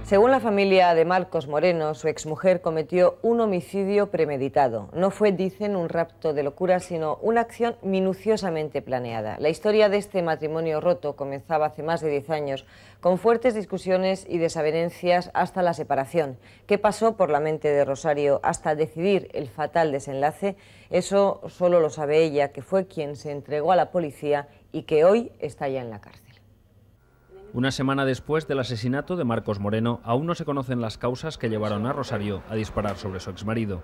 Según la familia de Marcos Moreno, su exmujer cometió un homicidio premeditado. No fue, dicen, un rapto de locura, sino una acción minuciosamente planeada. La historia de este matrimonio roto comenzaba hace más de 10 años, con fuertes discusiones y desavenencias hasta la separación. ¿Qué pasó por la mente de Rosario hasta decidir el fatal desenlace? Eso solo lo sabe ella, que fue quien se entregó a la policía y que hoy está ya en la cárcel. Una semana después del asesinato de Marcos Moreno, aún no se conocen las causas que llevaron a Rosario a disparar sobre su exmarido.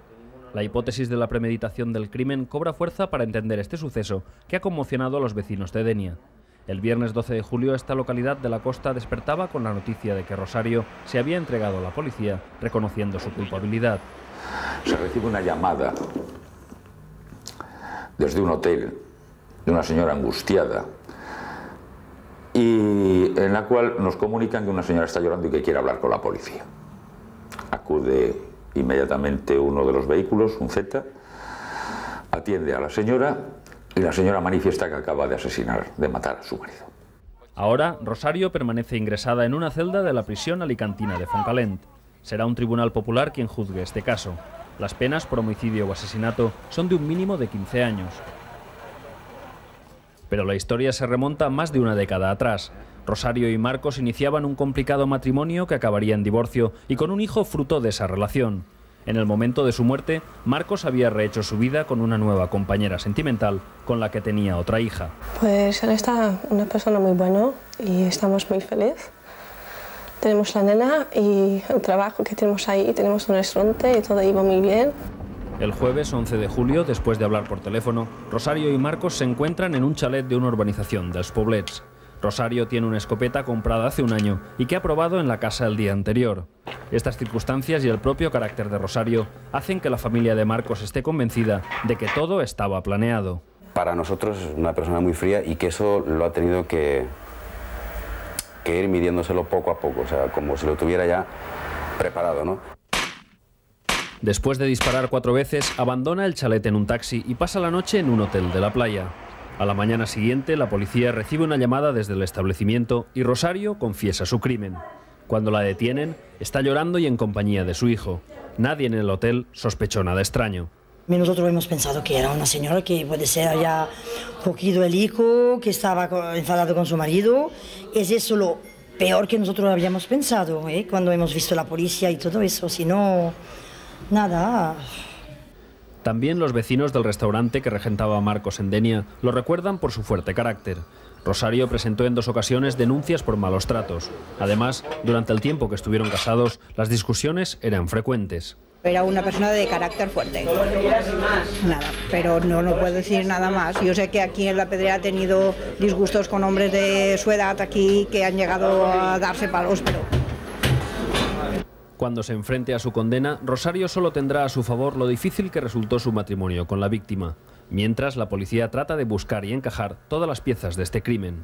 La hipótesis de la premeditación del crimen cobra fuerza para entender este suceso que ha conmocionado a los vecinos de Denia. El viernes 12 de julio, esta localidad de la costa despertaba con la noticia de que Rosario se había entregado a la policía, reconociendo su culpabilidad. Se recibe una llamada desde un hotel de una señora angustiada, y en la cual nos comunican que una señora está llorando y que quiere hablar con la policía. Acude inmediatamente uno de los vehículos, un Z, atiende a la señora y la señora manifiesta que acaba de matar a su marido. Ahora, Rosario permanece ingresada en una celda de la prisión alicantina de Fontcalent. Será un tribunal popular quien juzgue este caso. Las penas por homicidio o asesinato son de un mínimo de 15 años. Pero la historia se remonta más de una década atrás. Rosario y Marcos iniciaban un complicado matrimonio que acabaría en divorcio y con un hijo fruto de esa relación. En el momento de su muerte, Marcos había rehecho su vida con una nueva compañera sentimental con la que tenía otra hija. Pues él está una persona muy buena y estamos muy felices. Tenemos la nena y el trabajo que tenemos ahí, tenemos un restaurante y todo iba muy bien. El jueves 11 de julio, después de hablar por teléfono, Rosario y Marcos se encuentran en un chalet de una urbanización dels Poblets. Rosario tiene una escopeta comprada hace un año y que ha probado en la casa el día anterior. Estas circunstancias y el propio carácter de Rosario hacen que la familia de Marcos esté convencida de que todo estaba planeado. Para nosotros es una persona muy fría y que eso lo ha tenido que ir midiéndoselo poco a poco, o sea, como si lo tuviera ya preparado, ¿no? Después de disparar 4 veces, abandona el chalet en un taxi y pasa la noche en un hotel de la playa. A la mañana siguiente, la policía recibe una llamada desde el establecimiento y Rosario confiesa su crimen. Cuando la detienen, está llorando y en compañía de su hijo. Nadie en el hotel sospechó nada extraño. Nosotros hemos pensado que era una señora que puede ser ya cogido el hijo, que estaba enfadado con su marido. Es eso lo peor que nosotros habíamos pensado, cuando hemos visto la policía y todo eso, si no... Nada. También los vecinos del restaurante que regentaba Marcos en Denia lo recuerdan por su fuerte carácter. Rosario presentó en 2 ocasiones denuncias por malos tratos. Además, durante el tiempo que estuvieron casados, las discusiones eran frecuentes. Era una persona de carácter fuerte. Nada, pero no puedo decir nada más. Yo sé que aquí en La Pedrera ha tenido disgustos con hombres de su edad aquí que han llegado a darse palos, pero... Cuando se enfrente a su condena, Rosario solo tendrá a su favor lo difícil que resultó su matrimonio con la víctima, mientras la policía trata de buscar y encajar todas las piezas de este crimen.